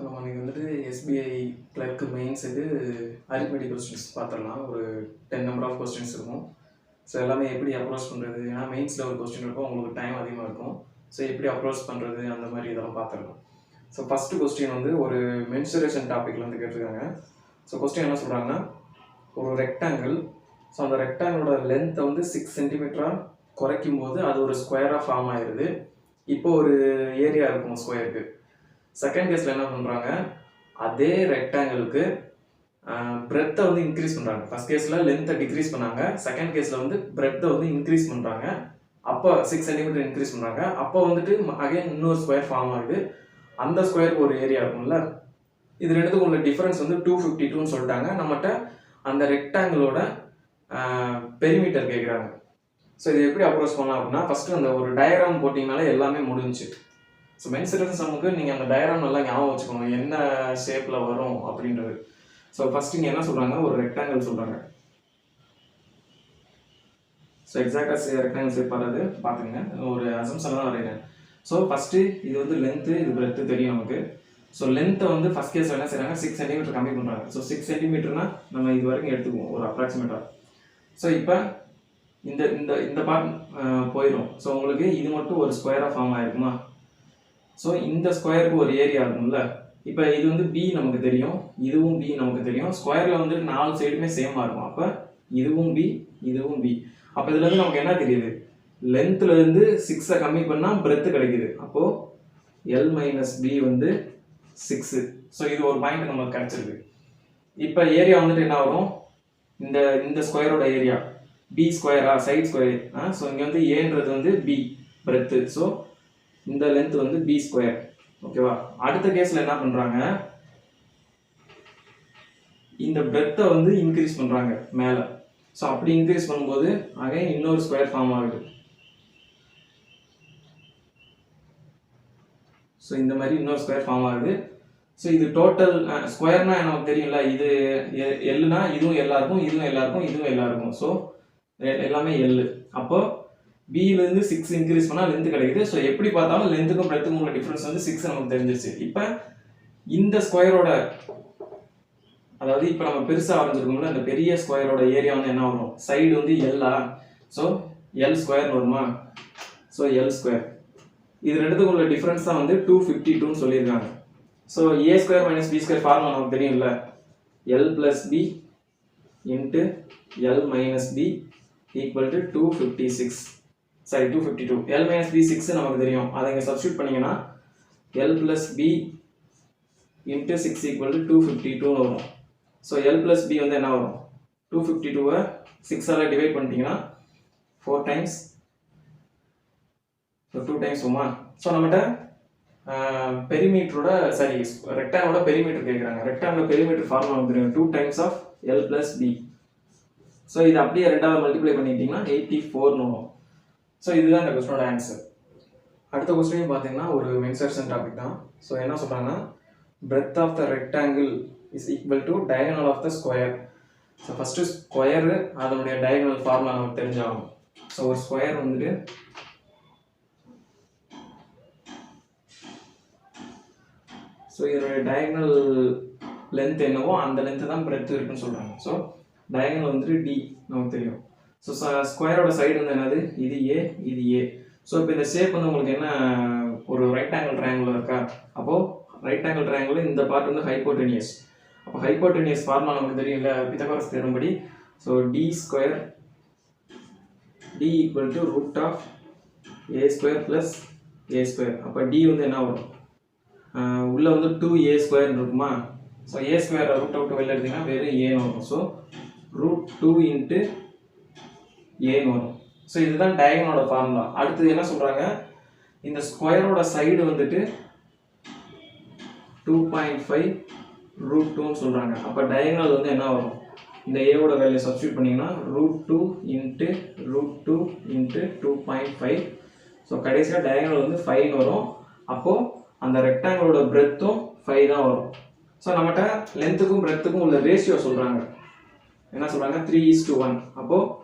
நம்ம இன்னைக்கு வந்துட்டு எஸ்பிஐ கிளர்க்கு மெயின்ஸுக்கு அரித்மெட்டிக் கொஸ்டின்ஸ் பார்த்துடலாம். ஒரு 10 நம்பர் ஆஃப் கொஸ்டின்ஸ் இருக்கும். ஸோ எல்லாமே எப்படி அப்ரோச் பண்ணுறது, ஏன்னா மெயின்ஸில் ஒரு கொஸ்டின் இருக்கும், உங்களுக்கு டைம் அதிகமாக இருக்கும். ஸோ எப்படி அப்ரோச் பண்ணுறது அந்த மாதிரி இதெல்லாம் பார்த்துடலாம். ஸோ ஃபஸ்ட்டு கொஸ்டின் வந்து ஒரு மென்சுரேஷன் டாப்பிக்கில் வந்து கேட்டிருக்காங்க. ஸோ கொஸ்டின் என்ன சொல்கிறாங்கன்னா, ஒரு ரெக்டாங்கிள், ஸோ அந்த ரெக்டாங்கிளோட லென்த்தை வந்து 6 சென்டிமீட்டராக குறைக்கும் போது அது ஒரு ஸ்கொயராக ஃபார்ம் ஆயிடுது. இப்போ ஒரு ஏரியா இருக்கும் ஸ்கொயருக்கு. செகண்ட் கேஸில் என்ன பண்ணுறாங்க, அதே ரெக்டாங்கிளுக்கு பிரெத்தை வந்து இன்க்ரீஸ் பண்ணுறாங்க. ஃபர்ஸ்ட் கேஸில் லென்த்தை டிக்ரீஸ் பண்ணாங்க, செகண்ட் கேஸில் வந்து பிரெத்தை வந்து இன்க்ரீஸ் பண்ணுறாங்க. அப்போ 6 சென்டிமீட்டர் இன்க்ரீஸ் பண்ணுறாங்க. அப்போ வந்துட்டு அகைன் இன்னொரு ஸ்கொயர் ஃபார்ம் ஆகுது. அந்த ஸ்கொயருக்கு ஒரு ஏரியா இருக்கும்ல, இது ரெண்டுத்துக்கும் உள்ள டிஃப்ரென்ஸ் வந்து 252ன்னு சொல்லிட்டாங்க. நம்மகிட்ட அந்த ரெக்டாங்கிளோட பெரிமீட்டர் கேட்குறாங்க. ஸோ இது எப்படி அப்ரோச் பண்ணலாம் அப்படின்னா, ஃபஸ்ட்டு அந்த ஒரு டயக்ராம் போட்டிங்கனாலே எல்லாமே முடிஞ்சு. ஸோ மென்சுரேஷன் சம்முக்கு நீங்கள் அந்த டயக்ராம் நல்லா ஞாபகம் வச்சுக்கணும், என்ன ஷேப்பில் வரும் அப்படின்றது. ஸோ ஃபஸ்ட்டு இங்கே என்ன சொல்கிறாங்க, ஒரு ரெக்டாங்கிள் சொல்கிறாங்க. ஸோ எக்ஸாக்டாக ரெக்டாங்கிள் ஷேப் வராது, பார்த்துங்க, ஒரு அசம்ஷன் தான் வரைகிறேன். ஸோ ஃபஸ்ட்டு இது வந்து லென்த்து, இது பிரெத்து தெரியும் நமக்கு. ஸோ லென்த்தை வந்து ஃபஸ்ட் கேஸில் என்ன செய்கிறாங்க, 6 சென்டிமீட்டர் கம்மி பண்ணுறாங்க. ஸோ 6 சென்டிமீட்டர்னா நம்ம இது வரைக்கும் எடுத்துக்குவோம் ஒரு அப்ராக்சிமேட்டாக. ஸோ இப்போ இந்த இந்த இந்த பார்ட் போயிடும். ஸோ உங்களுக்கு இது மட்டும் ஒரு ஸ்கொயராக ஃபார்ம் ஆகிருக்குமா. ஸோ இந்த ஸ்கொயருக்கு ஒரு ஏரியா இருக்கும்ல. இப்போ இது வந்து பி நமக்கு தெரியும், இதுவும் பி நமக்கு தெரியும். ஸ்கொயரில் வந்து 4 சைடுமே சேமாக இருக்கும். அப்போ இதுவும் பி, இதுவும் பி. அப்போ இதுலேருந்து நமக்கு என்ன தெரியுது, லென்த்துலேருந்து 6 கம்மி பண்ணால் பிரெத்து கிடைக்குது. அப்போது எல் மைனஸ் பி வந்து 6. ஸோ இது ஒரு பாயிண்ட் நமக்கு கிடச்சிருக்கு. இப்போ ஏரியா வந்துட்டு என்ன வரும், இந்த இந்த ஸ்கொயரோட ஏரியா பி ஸ்கொயரா, சைட் ஸ்கொயர். ஸோ இங்கே வந்து ஏன்றது வந்து பி பிரெத்து. ஸோ இந்த லென்த் வந்து பி ஸ்கொயர். ஓகேவா. அடுத்த கேஸில் என்ன பண்ணுறாங்க, இந்த பிரெத்தை வந்து இன்க்ரீஸ் பண்ணுறாங்க மேலே. ஸோ அப்படி இன்க்ரீஸ் பண்ணும்போது அகைன் இன்னொரு ஸ்கொயர் ஃபார்ம் ஆகுது. ஸோ இந்த மாதிரி இன்னொரு ஸ்கொயர் ஃபார்ம் ஆகுது. ஸோ இது டோட்டல் ஸ்கொயர்னா நமக்கு தெரியும்ல, இது எல்லுனா இதுவும் எல்லாருக்கும், இதுவும் எல்லாருக்கும், இதுவும் எல்லாருக்கும். ஸோ எல்லாமே எல்லு. அப்போ பியிலேருந்து 6 இன்க்ரீஸ் பண்ணால் லென்த்து கிடைக்குது. ஸோ எப்படி பார்த்தாலும் லென்த்துக்கும் பிரெத்துக்கும் உள்ள டிஃப்ரென்ஸ் வந்து 6 நமக்கு தெரிஞ்சிருச்சு. இப்போ இந்த ஸ்கொயரோட, அதாவது இப்போ நம்ம பெருசாக வரைஞ்சிருக்கோம்ல, அந்த பெரிய ஸ்கொயரோட ஏரியா வந்து என்ன வரும், சைடு வந்து எல்லா. ஸோ எல் ஸ்கொயர் வருமா. ஸோ எல் ஸ்கொயர், இது ரெண்டுத்துக்கும் உள்ள டிஃப்ரென்ஸ் தான் வந்து 252ன்னு சொல்லியிருக்காங்க. So A square minus B square formula நமக்கு தெரியும்ல, L plus B into L minus B equal to 256. சரி 252. எல் மைனஸ் பி 6 நமக்கு தெரியும், அதை இங்கே சப்ஸ்டியூட் பண்ணிங்கன்னா L plus B into 6 equal to 252 வரும். ஸோ எல் பிளஸ் பி வந்து என்ன வரும், 252வை 6ஆல் டிவைட் பண்ணிட்டீங்கன்னா 4 டைம்ஸ், ஸோ 2 டைம்ஸ் வருமா. ஸோ நம்மகிட்ட பெரிமீட்டரோட, சரி ரெக்டாங்கிளோட பெரிமீட்டர் கேட்குறாங்க. ரெக்டாங்கிளோட பெரிமீட்டர் ஃபார்முலா நமக்கு தெரியும், 2 times of L plus B. So இது அப்படியே ரெண்டாவது மல்டிப்ளை பண்ணிட்டீங்கன்னா 84ன்னு வரும். ஸோ இதுதான் இந்த கொஸ்டினோட ஆன்சர். அடுத்த கொஸ்டின் பார்த்தீங்கன்னா ஒரு மென்சுரேஷன் டாபிக் தான். ஸோ என்ன சொல்கிறாங்கன்னா, breadth of the rectangle is equal to diagonal of the square. So first square, அதனுடைய டயகனல் ஃபார்முலா நமக்கு தெரிஞ்சாகும். ஸோ ஒரு ஸ்கொயர் வந்துட்டு ஸோ இதனுடைய டயகனல் லென்த் என்னவோ அந்த லென்த்து தான் பிரெத் இருக்குன்னு சொல்கிறாங்க. ஸோ டயகனல் வந்துட்டு டி நமக்கு தெரியும். ஸோ ஸ்கொயரோட சைடு வந்து என்னது, இது ஏ, இது ஏ. ஸோ இப்போ இந்த ஷேப் வந்து உங்களுக்கு என்ன, ஒரு ரைட் ஆங்கிள் ட்ரையாங்கிள் இருக்கா. அப்போது ரைட் ஆங்கிள் ட்ரையாங்கிள் இந்த பார்ட் வந்து ஹைப்போடெனியஸ். அப்போ ஹைப்போடெனியஸ் ஃபார்முலா நமக்கு தெரியும்ல, பித்தகோரஸ் தேற்றம் படி. So D square D equal to root of A square plus A square. அப்போ டி வந்து என்ன வரும், உள்ளே வந்து 2a ஸ்கொயர் இருக்குமா. So A square root out வெளில எடுத்தீங்கன்னா வெறும் ஏன்னு வரும். ஸோ ரூட் 2 இன்ட்டு ஏன்னு வரும். ஸோ இதுதான் டயகனலோட ஃபார்முலா. அடுத்தது என்ன சொல்கிறாங்க, இந்த ஸ்கொயரோட சைடு வந்துட்டு 2.5 ரூட் 2ன்னு சொல்கிறாங்க. அப்போ டயகனல் வந்து என்ன வரும், இந்த ஏவோட வேல்யூ சப்ஸ்டியூட் பண்ணிங்கன்னா root 2 into root 2 into 2.5. So கடைசியாக டயகனல் வந்து 5ன்னு வரும். அப்போது அந்த ரெக்டாங்கிளோட பிரெத்தும் 5 தான் வரும். ஸோ நம்மகிட்ட லென்த்துக்கும் பிரெத்துக்கும் உள்ள ரேஷியோ சொல்கிறாங்க. என்ன சொல்கிறாங்க, 3:1. அப்போது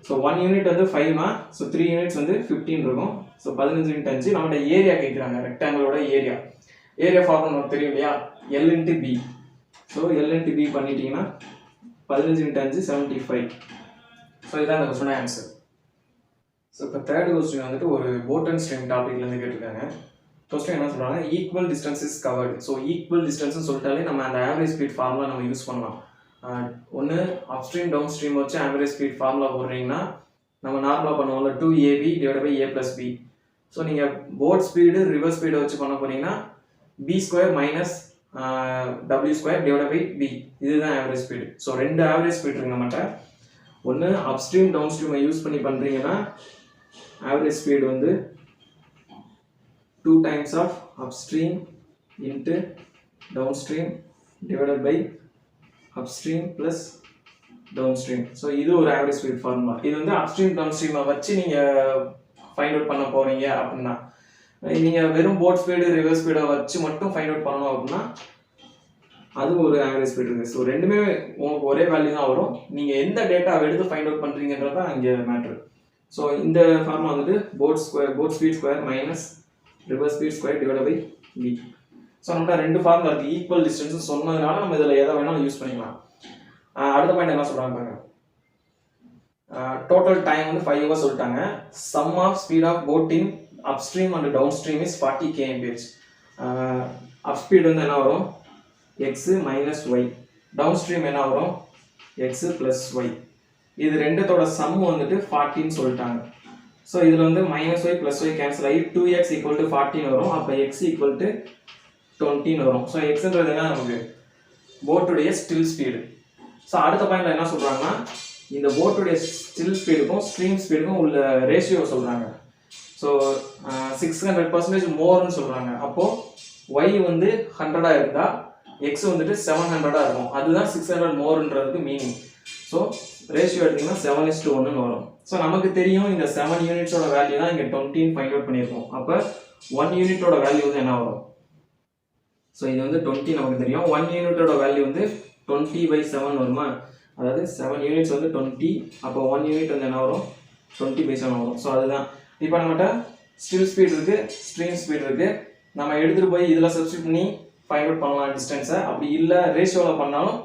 ஸோ 1 யூனிட் வந்து 5னா, ஸோ 3 யூனிட்ஸ் வந்து 15 இருக்கும். ஸோ 15 × 5. நம்மகிட்ட ஏரியா கேட்குறாங்க, ரெக்டாங்கிளோட ஏரியா. ஏரியா ஃபார்முலா நமக்கு தெரியும் இல்லையா, L into B. So L into B பண்ணிட்டீங்கன்னா 15 இன்ட்டு 5 75. ஸோ இதான் அந்த கொஸ்டினோட ஆன்சர். ஸோ இப்போ தேர்ட் கொஸ்டின் வந்துட்டு ஒரு போட் அண்ட் ஸ்ட்ரீம் டாபிக்லேருந்து கேட்டிருக்காங்க. கொஸ்டின் என்ன சொல்கிறாங்க, equal distance is covered. So ஈக்குவல் டிஸ்டன்ஸ்னு சொல்லிட்டாலே நம்ம அந்த ஆவரேஜ் ஸ்பீட் ஃபார்முலா நம்ம யூஸ் பண்ணலாம். ஒன்று அப்ஸ்ட்ரீம் டவுன் ஸ்ட்ரீம் வச்சு ஆவரேஜ் ஸ்பீட் ஃபார்முலா போடுறீங்கன்னா நம்ம நார்மலாக பண்ணுவோம்ல 2AB divide by A + B. So நீங்கள் போட் ஸ்பீடு ரிவர்ஸ் ஸ்பீடை வச்சு பண்ண போனீங்கன்னா B² minus W² divide by B. இதுதான் ஆவரேஜ் ஸ்பீடு. ஸோ ரெண்டு ஆவரேஜ் ஸ்பீட் இருக்கு நம்மகிட்ட. ஒன்று அப்ஸ்ட்ரீம் டவுன் ஸ்ட்ரீமை யூஸ் பண்ணி பண்ணுறீங்கன்னா ஆவரேஜ் ஸ்பீடு வந்து 2 times of upstream into downstream divided by upstream plus downstream. So இது ஒரு ஆவரேஜ் ஸ்பீட் ஃபார்முலா. இது வந்து அப்ஸ்ட்ரீம் டவுன் ஸ்ட்ரீமை வச்சு நீங்கள் ஃபைண்ட் அவுட் பண்ண போகிறீங்க அப்படின்னா, நீங்கள் வெறும் போட் ஸ்பீடு ரிவர்ஸ் ஸ்பீடை வச்சு மட்டும் ஃபைண்ட் அவுட் பண்ணணும் அப்படின்னா அது ஒரு ஆவரேஜ் ஸ்பீட் இருக்குது. ஸோ ரெண்டுமே உங்களுக்கு ஒரே வேல்யூ தான் வரும். நீங்கள் எந்த டேட்டாவை எடுத்து ஃபைண்ட் அவுட் பண்ணுறீங்கன்றது தான் இங்கே மேட்ரு. ஸோ இந்த ஃபார்முலா வந்துட்டு boat speed square minus river's speed square divide by B. So நம்மகிட்ட ரெண்டு ஃபார்முலா இருக்குது. ஈக்குவல் டிஸ்டன்ஸ் சொன்னதுனால நம்ம இதில் எதை வேணாலும் யூஸ் பண்ணிக்கலாம். அடுத்த பாயிண்ட் என்ன சொல்கிறாங்க பாருங்க, டோட்டல் டைம் வந்து 5 hours சொல்லிட்டாங்க. Sum of speed of boat in upstream and downstream is 40 kmph. Up speed வந்து என்ன வரும், X minus Y. Downstream என்ன வரும், எக்ஸ் ப்ளஸ் ஒய். இது ரெண்டுத்தோட சம் வந்துட்டு 40ன்னு சொல்லிட்டாங்க. ஸோ இதில் வந்து minus Y plus Y cancel ஆகி 2x = 14 வரும். அப்போ x = 20 வரும். ஸோ எக்ஸ்ன்றது என்ன, நமக்கு போட்டுடைய ஸ்டில் ஸ்பீடு. ஸோ அடுத்த பாயிண்ட்ல என்ன சொல்கிறாங்கன்னா, இந்த போட்டுடைய ஸ்டில் ஸ்பீடுக்கும் ஸ்ட்ரீம் ஸ்பீடுக்கும் உள்ள ரேஷியோ சொல்கிறாங்க. ஸோ 600% மோர்னு சொல்கிறாங்க. அப்போது y வந்து 100 இருந்தால் எக்ஸ் வந்துட்டு 700 இருக்கும். அதுதான் 600 மோர்ன்றதுக்கு மீனிங். ஸோ ரேஷியோ எடுத்திங்கன்னா 7:1 வரும். ஸோ நமக்கு தெரியும் இந்த 7 யூனிட்ஸோட வேல்யூ தான் இங்கே 20 ஃபைண்ட் அவுட் பண்ணியிருக்கோம். அப்போ 1 யூனிட்டோட வேல்யூ வந்து என்ன வரும், ஸோ இது வந்து 20 நமக்கு தெரியும். 1 யூனிட்டோட வேல்யூ வந்து 20/7 வருமா, அதாவது 7 யூனிட்ஸ் வந்து 20. அப்போ 1 யூனிட் வந்து என்ன வரும், 20/7 வரும். ஸோ அதுதான் இப்போ நம்மகிட்ட ஸ்டில் ஸ்பீட் இருக்குது, ஸ்ட்ரீம் ஸ்பீட் இருக்குது. நம்ம எடுத்துகிட்டு போய் இதில் சப்ஸ்டியூட் பண்ணி ஃபைண்ட் அவுட் பண்ணலாம் டிஸ்டன்ஸை. அப்படி இல்லை ரேஷியோவில் பண்ணாலும்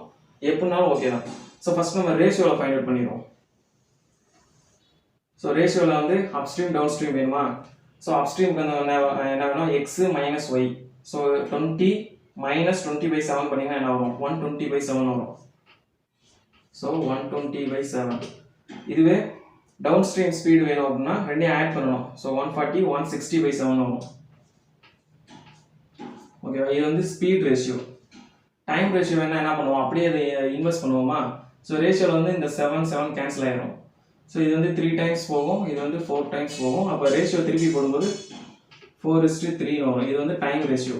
எப்படினாலும் ஓகே தான். ஸோ ஃபஸ்ட் நம்ம ரேஷியோவில் ஃபைண்ட் அவுட் பண்ணிடுவோம். ஸோ ரேஷியோவில் வந்து அப்ஸ்ட்ரீம் டவுன் ஸ்ட்ரீம் வேணுமா. ஸோ அப்ஸ்ட்ரீமுக்கு வந்து என்ன வேணும், X minus Y. So 20 minus 20/7 பண்ணிங்கன்னா என்ன வரும், 120/7 வரும். ஸோ 120/7. இதுவே டவுன் ஸ்ட்ரீம் ஸ்பீடு வேணும் அப்படின்னா ரெண்டையும் ஆட் பண்ணணும். ஸோ 140 160/7 வரும். ஓகேவா, இது வந்து ஸ்பீட் ரேஷியோ. டைம் ரேஷியோ வேணால் என்ன பண்ணுவோம், அப்படியே அதை இன்வெஸ்ட் பண்ணுவோமா. ஸோ ரேஷியோவில் வந்து இந்த 7 கேன்சல் ஆயிடும். ஸோ இது வந்து 3 டைம்ஸ் போகும், இது வந்து 4 டைம்ஸ் போகும். அப்போ ரேஷியோ திருப்பி போடும்போது 4:3 வரும். இது வந்து டைம் ரேஷியோ.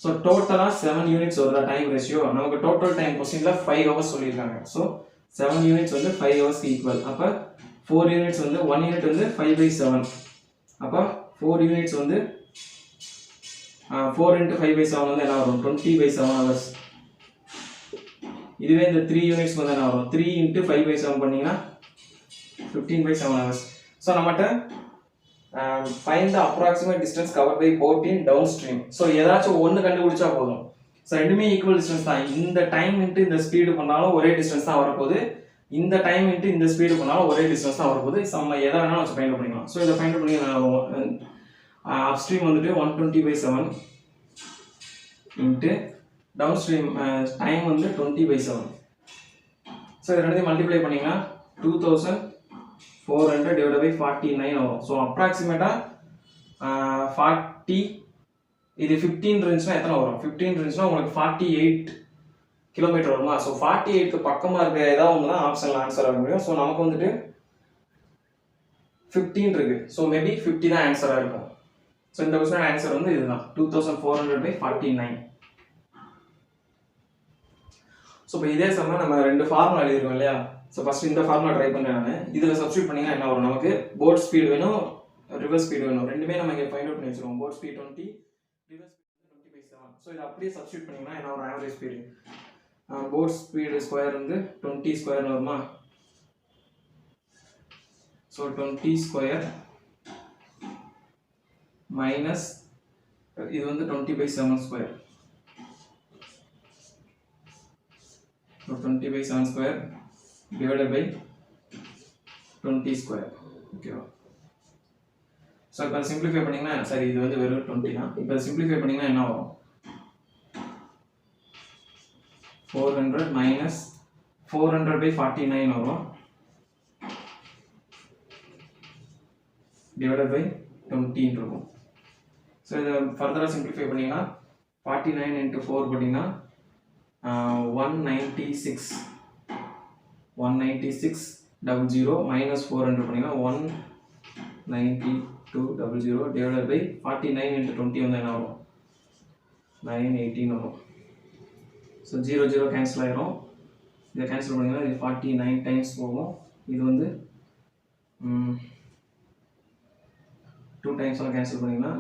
ஸோ டோட்டலாக 7 யூனிட்ஸ் வருதா டைம் ரேஷியோ. நமக்கு டோட்டல் டைம் கொஸ்டினில் 5 hours சொல்லியிருக்காங்க. ஸோ 7 யூனிட்ஸ் வந்து 5 hours ஈக்குவல். அப்போ 4 யூனிட்ஸ் வந்து 1 யூனிட் வந்து 5/7. அப்போ 4 யூனிட்ஸ் வந்து 4 × 5/7 வந்து என்ன வரும், 20/7 hours. இதுவே இந்த 3 யூனிட்ஸ் வந்து என்ன வரும், 3 × 5/7 பண்ணிங்கன்னா 15/7 hours. ஸோ நம்மகிட்ட find the approximate distance covered by boat in downstream. So ஏதாச்சும் ஒன்று கண்டுபிடிச்சா போதும். ஸோ ரெண்டுமே ஈக்குவல் டிஸ்டன்ஸ் தான். இந்த டைம் இன்ட்டு இந்த ஸ்பீடு பண்ணாலும் ஒரே டிஸ்டன்ஸ் தான் வரப்போகுது. இந்த டைம் இன்ட்டு இந்த ஸ்பீடு பண்ணாலும் ஒரே டிஸ்டன்ஸ் தான் வரப்போகுது. ஸோ நம்ம எதை வேணாலும் வச்சு ஃபைண்ட் பண்ணிக்கலாம். ஸோ இதை ஃபைண்ட் பண்ணி அப்ஸ்ட்ரீம் வந்துட்டு 120/7 இன்ட்டு டவுன் ஸ்ட்ரீம் டைம் வந்து 20/7. ஸோ இது ரெண்டுத்தையும் மல்டிப்ளை பண்ணிங்கன்னா 2400 டிவைட் பை 49 வரும். ஸோ அப்ராக்சிமேட்டாக 40, இது 15 இருந்துச்சுன்னா எத்தனை வரும், 15 இருந்துச்சுன்னா உங்களுக்கு 48 கிலோமீட்டர் வருமா. ஸோ 48க்கு பக்கமாக இருக்க ஏதாவது ஒன்று தான் ஆப்ஷனில் ஆன்சர் ஆக முடியும். ஸோ நமக்கு வந்துட்டு 15 இருக்கு. ஸோ மேபி 50 தான் ஆன்சராக இருக்கும். ஸோ இந்த கொஸ்டின் ஆன்சர் வந்து இதுதான் 2400/49. ஸோ இப்போ இதே சமயம் நம்ம ரெண்டு ஃபார்முலா எழுதிருக்கோம் இல்லையா. ஸோ ஃபஸ்ட் இந்த ஃபார்முலா ட்ரை பண்ணுறேன் நான். இதில் சப்ஸ்டியூட் பண்ணிங்கன்னா என்ன வரும், நமக்கு போட் ஸ்பீடு வேணும், ரிவர்ஸ் ஸ்பீடு வேணும். ரெண்டுமே நம்ம இங்கே ஃபைண்ட் அவுட் பண்ணி வச்சுருவோம். Boat speed 20, river's speed 20/7. So இதை அப்படியே சப்ஸ்டியூட் பண்ணிங்கன்னா என்ன ஒரு average speed, boat speed square வந்து 20² வருமா. ஸோ 20² மைனஸ் இது வந்து 20/7 square. So 20/7 square divided by 20 square. ஓகேவா? ஸோ இப்போ சிம்பிளிஃபை பண்ணிங்கன்னா சரி இது வந்து வெறும் 20 தான். இப்போ சிம்பிளிஃபை பண்ணிங்கன்னா என்ன வரும்? 400 மைனஸ் 400/49 வரும் டிவைடட் பை 20 இருக்கும். ஸோ இதை ஃபர்தராக சிம்பிளிஃபை பண்ணிங்கன்னா 49 × 4 பண்ணிங்கன்னா 196 மைனஸ் 400 பண்ணிங்கன்னா 19200 டிவைடட் பை 49 × 20 வந்து என்ன வரும்? 918 வரும். ஸோ 0 கேன்சல் ஆயிரும். இதை கேன்சல் பண்ணிங்கன்னா இது 49 டைம்ஸ் போகும். இது வந்து 2 டைம்ஸ் கேன்சல் பண்ணிங்கன்னா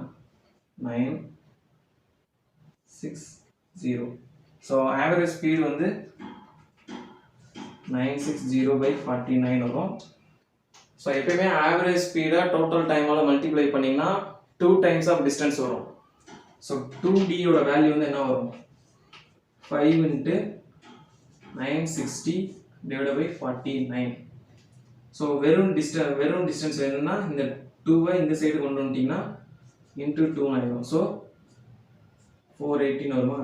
960. ஸோ ஆவரேஜ் ஸ்பீடு வந்து 960/49 வரும். ஸோ எப்பயுமே ஆவரேஜ் ஸ்பீடை டோட்டல் டைமால் மல்டிப்ளை பண்ணிங்கன்னா 2 டைம்ஸ் ஆஃப் டிஸ்டன்ஸ் வரும். ஸோ 2D வேல்யூ வந்து என்ன வரும்? 5 × 960 டிவைடட் பை 49. ஸோ வெறும் டிஸ்டன்ஸ் வேணும்னா இந்த 2வை இந்த சைடு கொண்டு வந்துட்டிங்கன்னா இன்ட்டு 2 ஆயிடும். ஸோ 418 வருமா?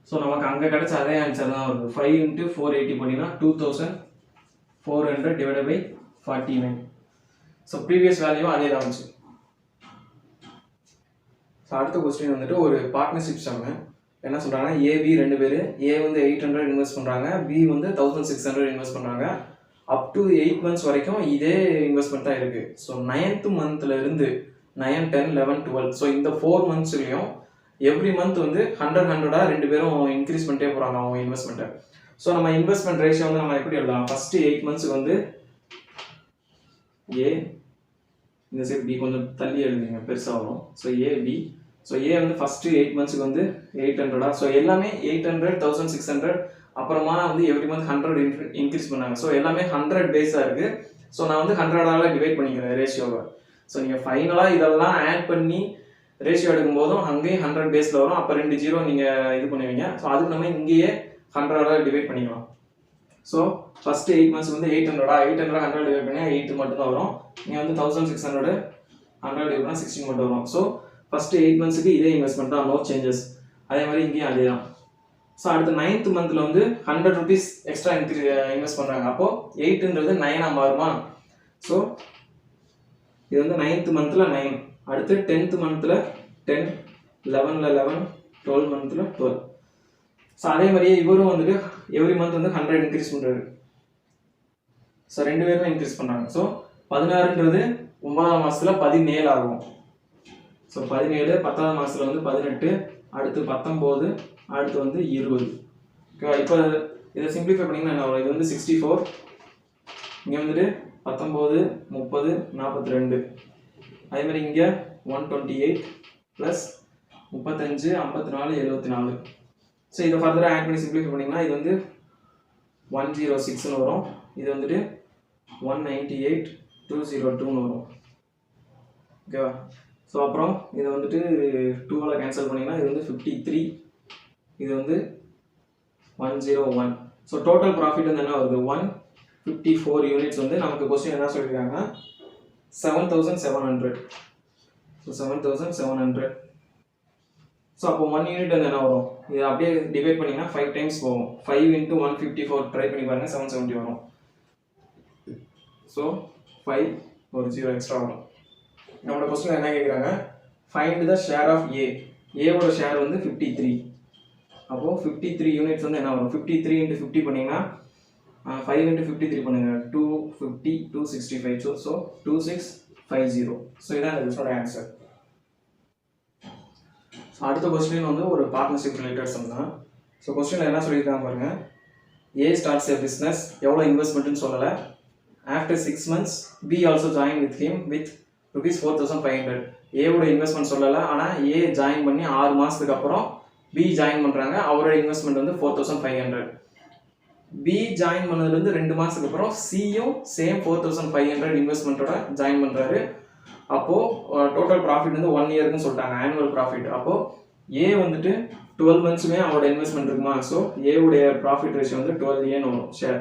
ஸோ நமக்கு அங்கே கிடச்ச அதே ஆன்சர் தான் வருது. 5 × 480 பண்ணிங்கன்னா 2400 டிவைடட் பை 49. ஸோ ப்ரீவியஸ் வேல்யூவும் அதே தான் வந்துச்சு. ஸோ அடுத்த கொஸ்டின் வந்துட்டு ஒரு பார்ட்னர்ஷிப் சம்மு. என்ன சொல்கிறாங்கன்னா ஏபி 2 பேர், ஏ வந்து 800 இன்வெஸ்ட் பண்ணுறாங்க, பி வந்து 1600 இன்வெஸ்ட் பண்ணுறாங்க. அப் டு 8 months வரைக்கும் இதே இன்வெஸ்ட்மெண்ட் தான் இருக்குது. ஸோ 9th monthலேருந்து 9, 10, 11, 12 ஸோ இந்த 4 monthsலையும் எவ்ரி மந்த் வந்து 100 2 பேரும் இன்க்ரீஸ் பண்ணிட்டே போகிறாங்க அவங்க இன்வெஸ்ட்மெண்ட்டை. ஸோ நம்ம இன்வெஸ்ட்மெண்ட் ரேஷியோ வந்து நம்ம எப்படி எழுதலாம்? ஃபஸ்ட்டு 8 monthsக்கு வந்து ஏ, இந்த சைடு பி கொஞ்சம் தள்ளி எழுதுங்க பெருசாக வரும். ஸோ ஏபி, ஸோ ஏ வந்து ஃபஸ்ட்டு 8 monthsக்கு வந்து 800. ஸோ எல்லாமே 800, 1600 அப்புறமா வந்து எவ்ரி மந்த் 100 இன்க்ரீஸ் பண்ணாங்க. ஸோ எல்லாமே 100 பேஸாக இருக்குது. ஸோ நான் வந்து 100ஆல் டிவைட் பண்ணிக்கிறேன் ரேஷியோவை. ஸோ நீங்கள் ஃபைனலாக இதெல்லாம் ஆட் பண்ணி ரேஷியோ எடுக்கும்போதும் அங்கேயும் 100 பேஸில் வரும். அப்போ 2 0 நீங்கள் இது பண்ணுவீங்க. ஸோ அதுக்கு நம்ம இங்கேயே 100ஆல் டிவைட் பண்ணிக்கலாம். ஸோ ஃபஸ்ட்டு 8 months வந்து 800 100 டிவைட் பண்ணி 8 மட்டும்தான் வரும். நீங்கள் வந்து 1600 100 டிவைட் பண்ணால் 16 மட்டும் வரும். ஸோ ஃபஸ்ட்டு 8 monthsக்கு இதே இன்வெஸ்ட்மெண்ட் தான், நோ சேஞ்சஸ். அதே மாதிரி இங்கேயும் அதே தான். ஸோ அடுத்து 9th monthல வந்து 100 rupees எக்ஸ்ட்ரா இன்வெஸ்ட் பண்ணுறாங்க. அப்போது 8ன்றது 9ஆக மாறுமா? ஸோ இது வந்து 9th monthல 9, அடுத்து 10th monthல 10, 11ல் 11, 12 monthல 12. ஸோ அதே மாதிரியே இவரும் வந்துட்டு எவ்ரி மந்த் வந்து 100 இன்க்ரீஸ் பண்ணுறாரு. ஸோ 2 பேருமே இன்க்ரீஸ் பண்ணுறாங்க. ஸோ 16ன்றது 9ஆம் மாதத்தில் 17 ஆகும். ஸோ 17, 10ஆம் மாதத்தில் வந்து 18, அடுத்து 19, அடுத்து வந்து 20. ஓகேவா? இப்போ இதை சிம்பிளிஃபை பண்ணிங்கன்னா என்ன வரும்? இது வந்து 64, இங்கே வந்துட்டு 19, 30, 42. அதே மாதிரி இங்கே 128 ப்ளஸ் 35, 54, 74. ஸோ இதை ஃபர்தராக ஆட் பண்ணி சிம்பிளிஃபை பண்ணிங்கன்னா இது வந்து 106ன்னு வரும். இது வந்துட்டு 198, 202ன்னு வரும். ஓகேவா? ஸோ அப்புறம் இதை வந்துட்டு 2ஆல் கேன்சல் பண்ணிங்கன்னா இது வந்து 53, இது வந்து 101. ஸோ டோட்டல் ப்ராஃபிட் வந்து என்ன வருது? 154 யூனிட்ஸ் வந்து நமக்கு கொஸ்டின் என்ன சொல்லியிருக்காங்க? 7700. ஸோ 7700. ஸோ அப்போ 1 யூனிட் வந்து என்ன வரும்? இது அப்படியே டிவைட் பண்ணிங்கன்னா 5 டைம்ஸ் போகும். 5 × 154 ட்ரை பண்ணி பாருங்கள், 770 வரும். ஸோ 5 ஒரு 0 எக்ஸ்ட்ரா வரும். நம்மளோட கொஸ்டின் என்ன கேட்குறாங்க? ஃபைண்ட் த ஷேர் ஆஃப் ஏ. ஏவோட ஷேர் வந்து 53. அப்போது 53 யூனிட்ஸ் வந்து என்ன வரும்? 53 × 50 பண்ணிங்கன்னா 5 × 53 பண்ணுங்கள், 250, 265. ஸோ 2650. ஸோ இதான் இந்த கொஸ்டினோட ஆன்சர். ஸோ அடுத்த கொஸ்டின் வந்து ஒரு பார்ட்னர்ஷிப் ரிலேட்டட் சம் தான். ஸோ கொஸ்டினில் என்ன சொல்லியிருக்காங்க பாருங்கள். ஏ ஸ்டார்ட்ஸ் எ பிஸ்னஸ், எவ்வளோ இன்வெஸ்ட்மெண்ட்டுன்னு சொல்லலை. After 6 months B also join with him with ₹4500. ஏவோட இன்வெஸ்ட்மெண்ட் சொல்லலை, ஆனால் ஏ ஜாயின் பண்ணி 6 மாதத்துக்கு அப்புறம் பி ஜாயின் பண்ணுறாங்க. அவரோட இன்வெஸ்ட்மெண்ட் வந்து 4500. பி ஜாயின் பண்ணதுலேருந்து 2 மாதத்துக்கு அப்புறம் சியும் சேம் 4500 இன்வெஸ்ட்மெண்ட்டோட ஜாயின் பண்ணுறாரு. அப்போது டோட்டல் ப்ராஃபிட் வந்து 1 இயர்னு சொல்லிட்டாங்க, ஆனுவல் ப்ராஃபிட். அப்போது ஏ வந்துட்டு 12 மந்த்ஸுமே அவரோட இன்வெஸ்ட்மெண்ட் இருக்குமா, ஸோ ஏவுடைய ப்ராஃபிட் ரேஷியோ வந்து 12 வரும் ஷேர்.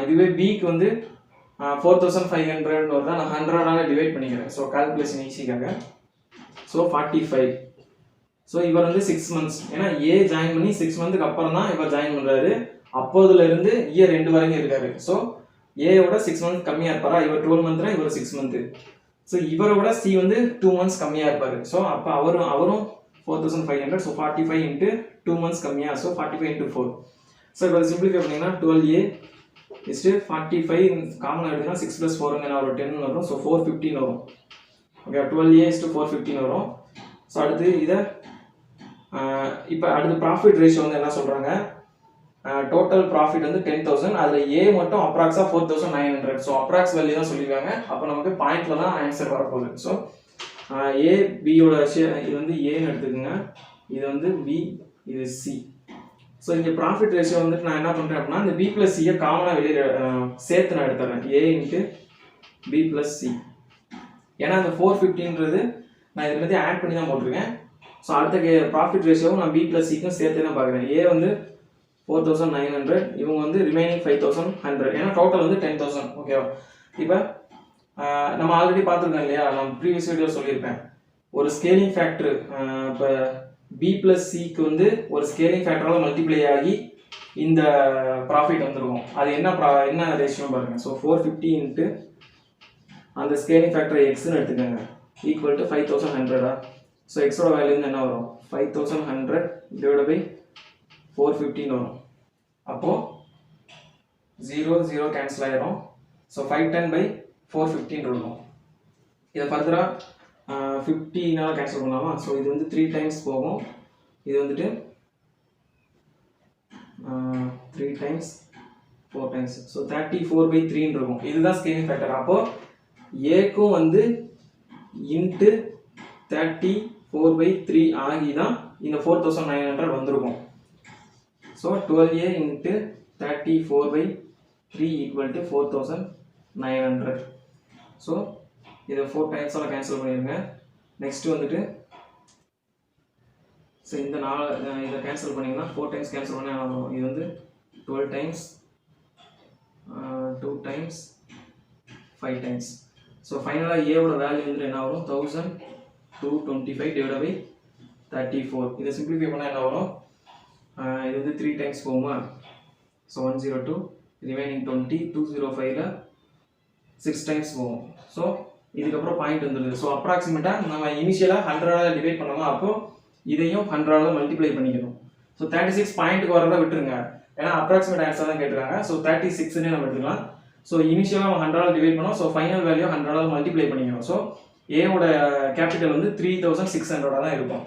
இதுவே பிக்கு வந்து 4500 வருதா, நான் 100ஆல் டிவைட் பண்ணிக்கிறேன். ஸோ கால்குலேஷன் ஈஸிக்காக. ஸோ 45. ஸோ இவர் வந்து 6 மந்த்ஸ், ஏன்னா ஏ ஜாயின் பண்ணி 6 மந்த்துக்கு அப்புறம் தான் இவர் ஜாயின் பண்ணுறாரு. அப்போதுலேருந்து இயர் 2 வரைக்கும் இருக்காரு. ஸோ ஏவோட 6 மந்த் கம்மியாக இருப்பாரா, இவர் 12 மந்த்னா இவர் 6 மந்த்து. ஸோ இவரோட சி வந்து 2 மந்த்ஸ் கம்மியாக இருப்பார். ஸோ அப்போ அவரும் 4500. ஸோ 45 இன்ட்டு 2 மந்த்ஸ் கம்மியாக, ஸோ 45 இன்ட்டு 4. ஸோ இப்போ சிம்பிளிஃபை பண்ணிங்கன்னா 12A இஸ்ட்டு 45 காமனாக எடுத்துன்னா 6 + 4 ஒரு 10 வரும். ஸோ 415 வரும். ஓகே, 12A இஸ்ட்டு 415 வரும். ஸோ அடுத்து இதை இப்போ அடுத்து ப்ராஃபிட் ரேஷியோ வந்து என்ன சொல்கிறாங்க, டோட்டல் ப்ராஃபிட் வந்து 10,000, அதில் ஏ மட்டும் அப்ராக்ஸாக 4900. ஸோ அப்ராக்ஸ் வேல்யூ தான் சொல்லியிருக்காங்க. அப்போ நமக்கு பாயிண்டில் தான் ஆன்சர் வரப்போகுது. ஸோ ஏ பியோட ஷேர், இது வந்து ஏன்னு எடுத்துக்கோங்க, இது வந்து பி, இது சி. ஸோ இங்கே ப்ராஃபிட் ரேஷியோ வந்துட்டு நான் என்ன பண்ணுறேன் அப்படின்னா, இந்த பி + சியை காமனாக வெளியே சேர்த்து நான் எடுத்துறேன், ஏ இன்ட்டு பி + சி. ஏன்னா அந்த 415ன்றது நான் இதை பற்றி ஆட் பண்ணி தான் போட்டிருக்கேன். ஸோ அடுத்த ப்ராஃபிட் ரேஷியோவும் நான் பி + சிக்கும் சேர்த்து தான் பார்க்குறேன். ஏ வந்து 4900, இவங்க வந்து ரிமைனிங் 5100, ஏன்னா டோட்டல் வந்து 10,000. ஓகேவா. இப்போ நம்ம ஆல்ரெடி பார்த்துருக்கோம் இல்லையா, நம்ம ப்ரீவியஸ் வீடியோ சொல்லியிருப்பேன், ஒரு ஸ்கேலிங் ஃபேக்டர் இப்போ பி + சிக்கு வந்து ஒரு ஸ்கேலிங் ஃபேக்டரால் மல்டிப்ளை ஆகி இந்த ப்ராஃபிட் வந்துருக்கும். அது என்ன ரேஷியோ பாருங்கள். ஸோ 450 இன்ட்டு அந்த ஸ்கேலிங் ஃபேக்டர் எக்ஸ்ன்னு எடுத்துக்கோங்க, ஈக்குவல் டு 5100. ஸோ எக்ஸோட வேல்யூ வந்து என்ன வரும், 5100 டிவைட் பை 415 வரும். அப்போது 0 0 கேன்சல் ஆகிடும். ஸோ 510/415 இருக்கும். இதை ஃபர்தராக 50னால் கேன்சல் பண்ணலாமா. ஸோ இது வந்து 3 டைம்ஸ் போகும், இது வந்துட்டு 3 டைம்ஸ் 4 டைம்ஸ், ஸோ 34/3 இருக்கும். இதுதான் ஸ்கேலிங் ஃபேக்டர். அப்போது ஏக்கும் வந்து இன்ட்டு 34/3 ஆகி தான் இந்த 4900 வந்திருக்கும். So 12A into 34/3 equal to 4900. So இதை 4 டைம்ஸால் கேன்சல் பண்ணிடுங்க. நெக்ஸ்ட்டு வந்துட்டு ஸோ இந்த இதை கேன்சல் பண்ணிங்கன்னா 4 டைம்ஸ் கேன்சல் பண்ணி ஆகும். இது வந்து 12 டைம்ஸ் 2 டைம்ஸ் 5 டைம்ஸ். ஸோ ஃபைனலாக ஏவோட வேல்யூ வந்து என்ன வரும், 1225 டிவைட் பை 34. இதை சிம்பிளிஃபை பண்ணால் என்ன வரும், இது வந்து 3 டைம்ஸ் போகுமா. ஸோ 102, ரிமைனிங் 20, 205ல் 6 டைம்ஸ் போகும். ஸோ இதுக்கப்புறம் பாயிண்ட் வந்துடுது. ஸோ அப்ராக்சிமேட்டாக நம்ம இனிஷியலாக 100ஆல் டிவைட் பண்ணோமா, அப்போது இதையும் 100ஆல் மல்டிப்ளை பண்ணிக்கணும். ஸோ 36 பாயிண்ட்டுக்கு வரதை விட்டுருங்க, ஏன்னா அப்ராக்சிமேட் ஆன்சர் தான் கேட்டுருக்காங்க. ஸோ 36ன்னு நம்ம எடுத்துக்கலாம். ஸோ இனிஷியலாக நம்ம 100ஆல் டிவைட் பண்ணோம். ஸோ ஃபைனல் வேல்யூ 100ஆல் மல்டிப்ளை பண்ணிக்கணும். ஸோ ஏவோட கேபிட்டல் வந்து 3600 தான் இருக்கும்.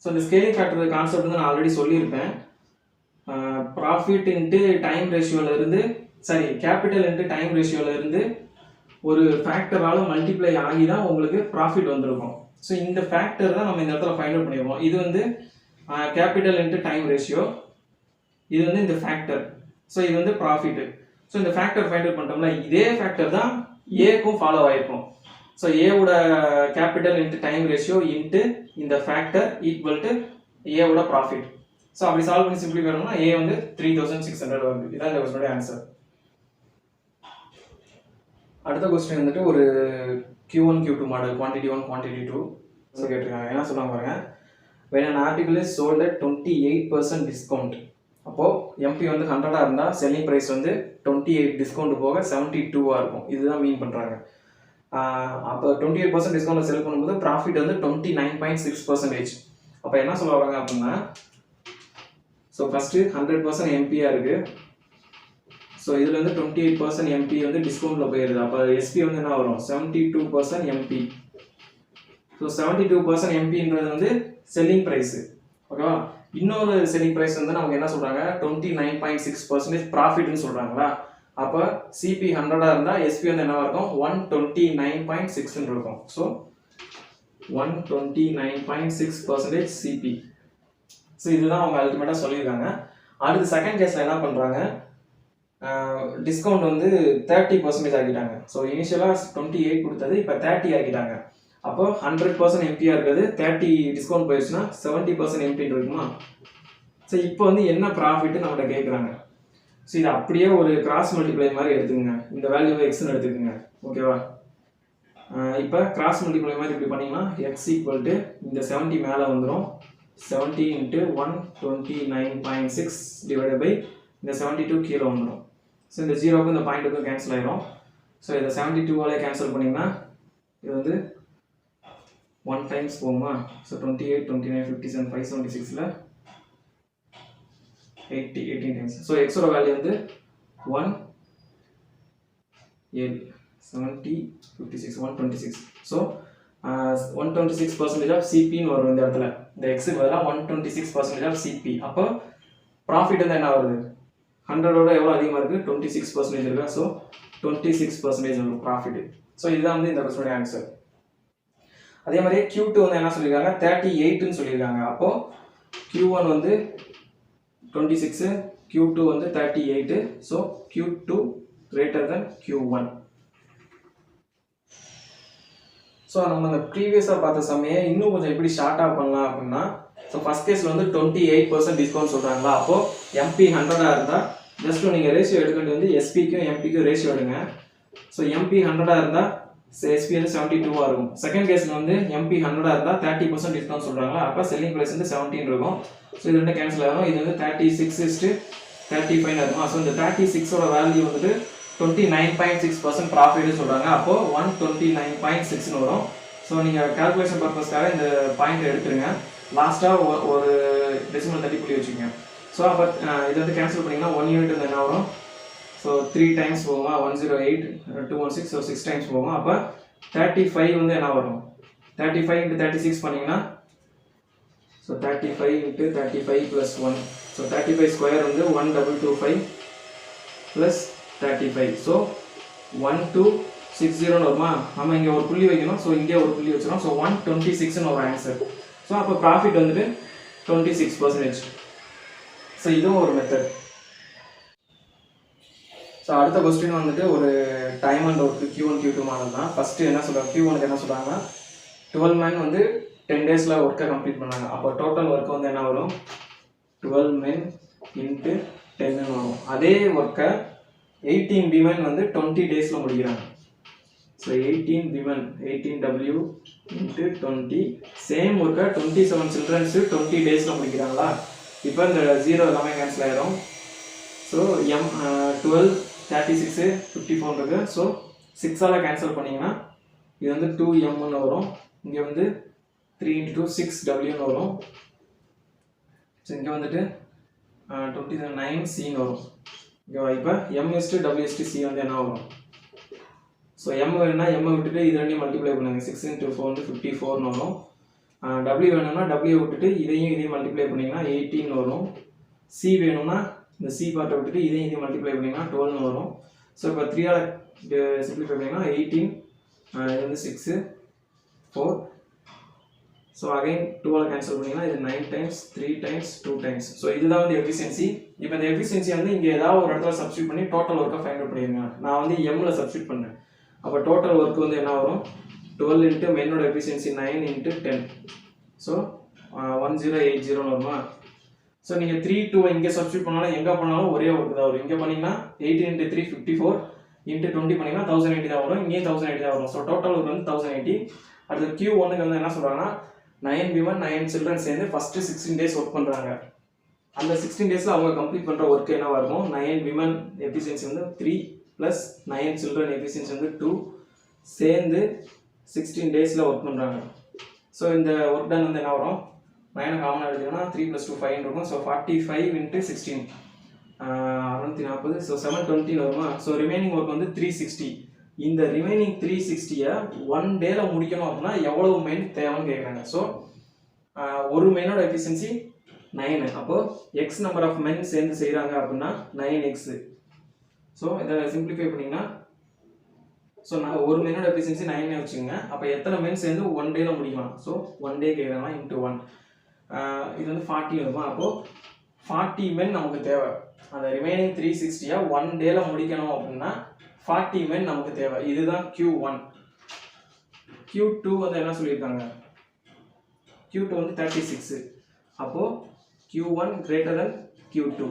ஸோ இந்த ஸ்கேலிங் ஃபேக்டர் கான்செப்ட் வந்து நான் ஆல்ரெடி சொல்லியிருப்பேன். ப்ராஃபிட் இன்ட்டு டைம் ரேஷியோலேருந்து, கேபிட்டல் இன்ட்டு டைம் ரேஷியோலேருந்து ஒரு ஃபேக்டரால் மல்டிப்ளை ஆகி தான் உங்களுக்கு ப்ராஃபிட் வந்திருக்கும். ஸோ இந்த ஃபேக்டர் தான் நம்ம இந்த இடத்துல ஃபைண்ட் அவுட் பண்ணிடுவோம். இது வந்து கேபிட்டல் இன்ட்டு டைம் ரேஷியோ, இது வந்து இந்த ஃபேக்டர். ஸோ இது வந்து ப்ராஃபிட்டு. ஸோ இந்த ஃபேக்டர் ஃபைண்ட் அவுட் பண்ணிட்டோம்னா இதே ஃபேக்டர் தான் ஏக்கும் ஃபாலோ ஆகிருக்கும். ஸோ ஏவோட capital into time ratio into இந்த ஃபேக்டர் ஈக்குவல் டு ஏவோட ப்ராஃபிட். ஸோ அப்படி சால்வ் பண்ணி சிம்பிளிஃபை பண்ணோம்னா ஏ வந்து 3600 வருது. இதான் இந்த கொஸ்டினோட ஆன்சர். அடுத்த கொஸ்டின் வந்துட்டு ஒரு Q1 Q2 model, quantity 1 quantity 2. So கேட்டிருக்காங்க. என்ன சொல்லுவாங்க பாருங்க, when an article is sold at 28% discount, அப்போது எம்பி வந்து 100ஆக இருந்தால் செல்லிங் ப்ரைஸ் வந்து 28 டிஸ்கவுண்ட் போக 72ஆக இருக்கும். இதுதான் மீன் பண்ணுறாங்க. அப்போ 28% டிஸ்கவுண்ட் செல் பண்ணும்போது ப்ராஃபிட் வந்து 29.6%. அப்போ என்ன சொல்ல வராங்க அப்படின்னா, ஸோ ஃபஸ்ட்டு 100% எம்பியாக இருக்குது. ஸோ இதில் வந்து 28% எம்பி வந்து டிஸ்கவுண்ட்டில் போயிடுது. அப்போ எஸ்பி வந்து என்ன வரும், 72% எம்பி. ஸோ 72% எம்பின்றது வந்து செல்லிங் ப்ரைஸு. ஓகேவா. இன்னொரு செல்லிங் ப்ரைஸ் வந்து நமக்கு என்ன சொல்கிறாங்க, 29.6% ப்ராஃபிட்னு சொல்கிறாங்களா. அப்போ சிபி 100ஆக இருந்தால் எஸ்பி வந்து என்னவாக இருக்கும், 129.6 இருக்கும். So 129.6% CP. ஸோ இதுதான் அவங்க அல்டிமேட்டாக சொல்லியிருக்காங்க. அடுத்து செகண்ட் கேஸில் என்ன பண்ணுறாங்க, டிஸ்கவுண்ட் வந்து 30% ஆக்கிட்டாங்க. ஸோ இனிஷியலாக 28 கொடுத்தது இப்போ 30 ஆக்கிட்டாங்க. அப்போ 100% எம்டியாக இருக்கிறது 30 டிஸ்கவுண்ட் போயிடுச்சுன்னா 70% எம்டின்னு இருக்குமா. ஸோ இப்போ வந்து என்ன ப்ராஃபிட்டு நம்மகிட்ட கேட்குறாங்க. ஸோ இது அப்படியே ஒரு கிராஸ் மல்டிப்ளை மாதிரி எடுத்துக்கோங்க. இந்த வேல்யூவை எக்ஸ்ன்னு எடுத்துக்கோங்க. ஓகேவா. இப்போ கிராஸ் மல்டிப்ளை மாதிரி இப்படி பண்ணிங்கன்னா எக்ஸ் ஈக்குவல் டு இந்த 70 மேலே வந்துடும். 70 × 129.6 டிவைடட் பை இந்த 72 கீழே வந்துடும். ஸோ இந்த ஜீரோக்கும் இந்த பாயிண்ட்டுக்கும் கேன்சல் ஆகிடும். ஸோ இதை 72வாலே கேன்சல் பண்ணிங்கன்னா இது வந்து 1 டைம்ஸ் போகுமா. So 28, 29, 57, 576ல் 18 times. ஸோ எக்ஸோட வேல்யூ வந்து 1, 7, 70, 56, 126. ஸோ 126% ஆஃப் சிபின்னு வரும் இந்த இடத்துல. இந்த எக்ஸுக்கு பதிலாக 126% ஆஃப் சிபி. அப்போ ப்ராஃபிட் வந்து என்ன வருது, 100ஓட எவ்வளோ அதிகமாக இருக்குது, 26% இருக்கா. ஸோ 26% வரும் ப்ராஃபிட். ஸோ இதுதான் வந்து இந்த கொஸ்டினோட ஆன்சர். அதே மாதிரி Q2 வந்து என்ன சொல்லியிருக்காங்க, 38ன்னு சொல்லியிருக்காங்க. அப்போது Q1 வந்து 26, Q2 வந்து 38. So Q2 greater than Q1. So நம்ம இந்த ப்ரீவியஸாக பார்த்த சமயம் இன்னும் கொஞ்சம் எப்படி ஷார்ட்டாக பண்ணலாம் அப்படின்னா, ஸோ ஃபஸ்ட் கேஸில் வந்து 28% டிஸ்கவுண்ட் சொல்கிறாங்களா. அப்போது MP 100ஆக இருந்தால் ஜஸ்ட் நீங்கள் ரேஷியோ எடுக்கிறது வந்து எஸ்பிக்கும் எம்பிக்கும் ரேஷியோ எடுங்க. ஸோ MP 100ஆக இருந்தால் எஸ்பி வந்து 72ஆக இருக்கும். செகண்ட் கேஸில் வந்து MP 100ஆக இருந்தால் 30% டிஸ்கவுண்ட் சொல்கிறாங்களா. அப்போ செல்லிங் ப்ரைஸ் வந்து 17 இருக்கும். ஸோ இது ரெண்டு கேன்சல் ஆகும். இது வந்து 36:35 இருக்கும். ஸோ இந்த 36ஓட வேல்யூ வந்துட்டு 29.6% ப்ராஃபிட்னு சொல்கிறாங்க. அப்போது 129.6ன்னு வரும். ஸோ நீங்கள் கால்குலேஷன் பர்பஸ்க்காக இந்த பாயிண்ட் எடுத்துருங்க. லாஸ்ட்டாக ஒரு டெசிமல் தள்ளி புள்ளி வச்சுக்கோங்க. ஸோ அப்போ இது வந்து கேன்சல் பண்ணிங்கன்னா 1 யூனிட் வந்து என்ன வரும். ஸோ 3 டைம்ஸ் போகுமா, 108, 216. ஸோ 6 டைம்ஸ் போகும். அப்போ 35 வந்து என்ன வரும், 35 × 36 பண்ணிங்கன்னா ஸோ 35 × 35 + 1. ஸோ 35 ஸ்கொயர் வந்து 1225 + 35. ஸோ 1260 வருமா. நம்ம இங்கே ஒரு புள்ளி வைக்கணும். ஸோ இங்கே ஒரு புள்ளி வச்சிடும். ஸோ 126ன்னு ஒரு ஆன்சர். ஸோ அப்போ ப்ராஃபிட் வந்துட்டு 26%. ஸோ இதுவும் ஒரு மெத்தட். ஸோ அடுத்த கொஸ்டின் வந்துட்டு ஒரு time and work Q1 Q2 model தான். ஃபஸ்ட்டு என்ன சொல்கிறாங்க, Q1க்கு என்ன சொல்கிறாங்கன்னா 12 men வந்து 10 டேஸில் ஒர்க்கை கம்ப்ளீட் பண்ணாங்க. அப்போ டோட்டல் ஒர்க்கு வந்து என்ன வரும், 12 men × 10 வரும். அதே ஒர்க்கை 18 women வந்து 20 டேஸில் முடிக்கிறாங்க. ஸோ 18 women 18W × 20 சேம் ஒர்க்கை 27 சில்ட்ரன்ஸு 20 டேஸில் முடிக்கிறாங்களா. இப்போ இந்த 0 எல்லாமே கேன்சல் ஆகிடும். ஸோ 12, 36, 54 இருக்குது. ஸோ 6ஆல் கேன்சல் பண்ணிங்கன்னா இது வந்து 2M வரும். இங்கே வந்து 3 × 2 6Wன்னு வரும். ஸோ இங்கே வந்துட்டு 29C வரும். ஓகேவா. இப்போ M/W/C வந்து என்ன வரும். ஸோ M வேணும்னா M விட்டுட்டு இது ரெண்டையும் மல்டிப்ளை பண்ணுங்க. 6 × 4 வந்து 54ன்னு வரும். W வேணும்னா W விட்டுட்டு இதையும் மல்டிப்ளை பண்ணிங்கன்னா 18 வரும். C வேணும்னா இந்த C பார்ட்டை விட்டுட்டு இதையும் மல்டிப்ளை பண்ணிங்கன்னா 12ன்னு வரும். ஸோ இப்போ 3ஆல் சிம்பிளிஃபை பண்ணிங்கன்னா 18, இது வந்து 6, 4. ஸோ அகைன் 2ஆல் கேன்சல் பண்ணிங்கன்னா இது 9 டைம்ஸ், 3 டைம்ஸ், 2 டைம்ஸ். ஸோ இதுதான் வந்து எஃபிஷியன்சி. இப்போ இந்த எஃபிஷியன்சி வந்து இங்கே ஏதாவது ஒரு இடத்துல சப்ஸ்டியூட் பண்ணி டோட்டல் ஒர்க்கை ஃபைண்ட் அவுட் பண்ணிடுங்க. நான் வந்து எம்மில் சப்ஸ்டியூட் பண்ணேன். அப்போ டோட்டல் ஒர்க் வந்து என்ன வரும், 12 × மென்னோட எஃபிஷியன்சி 9 × 10. ஸோ 1080 வருமா. ஸோ நீங்கள் 3, 2 இங்கே சப்ஸ்டியூட் பண்ணாலும் எங்கே பண்ணாலும் ஒரே ஒர்க் தான் வரும். இங்கே பண்ணிங்கன்னா 18 × 3 54 × 20 பண்ணிங்கன்னா 1080 தான் வரும். இங்கேயும் 1080 தான் வரும். ஸோ டோட்டல் ஒர்க் வந்து 1080. அடுத்து Q1க்கு வந்து என்ன சொல்கிறாங்கன்னா 9 women 9 children சேர்ந்து ஃபஸ்ட்டு 16 days ஒர்க் பண்ணுறாங்க. அந்த 16 days அவங்க கம்ப்ளீட் பண்ணுற ஒர்க் என்னவாக இருக்கும், 9 women எஃபிஷியன்சி வந்து 3 + 9 children எஃபிஷியன்சி வந்து 2 சேர்ந்து 16 daysல ஒர்க் பண்ணுறாங்க. ஸோ இந்த ஒர்க் டன் வந்து என்ன வரும், 9 காமனாக எடுத்தீங்கன்னா 3 + 2 5 இருக்கும். ஸோ 45 × 16 640. ஸோ 720 வருமா. ஸோ ரிமைனிங் ஒர்க் வந்து 360. இந்த ரிமைனிங் 360-ஐ 1 டேல முடிக்கணும் அப்படின்னா எவ்வளவு மெயின் தேவைன்னு கேட்குறாங்க. ஸோ ஒரு மெயினோட எஃபிஷியன்சி 9. அப்போது எக்ஸ் நம்பர் ஆஃப் மென் சேர்ந்து செய்கிறாங்க அப்படின்னா 9x. ஸோ இதை சிம்பிளிஃபை பண்ணிங்கன்னா ஸோ நான் ஒரு மெயினோட எஃபிஷியன்சி 9 வச்சுக்கோங்க. அப்போ எத்தனை மென் சேர்ந்து 1 டேல முடிக்கலாம். ஸோ 1 டே கேட்குறாங்க × 1. இது வந்து 40 இருக்கும். அப்போது 40 men நமக்கு தேவை. அந்த ரிமைனிங் 360 1 டேல முடிக்கணும் அப்படின்னா 40 men நமக்கு தேவை. இதுதான் Q1. Q2 வந்து என்ன சொல்லியிருக்காங்க? Q2 வந்து 36. அப்போ Q1 greater than Q2.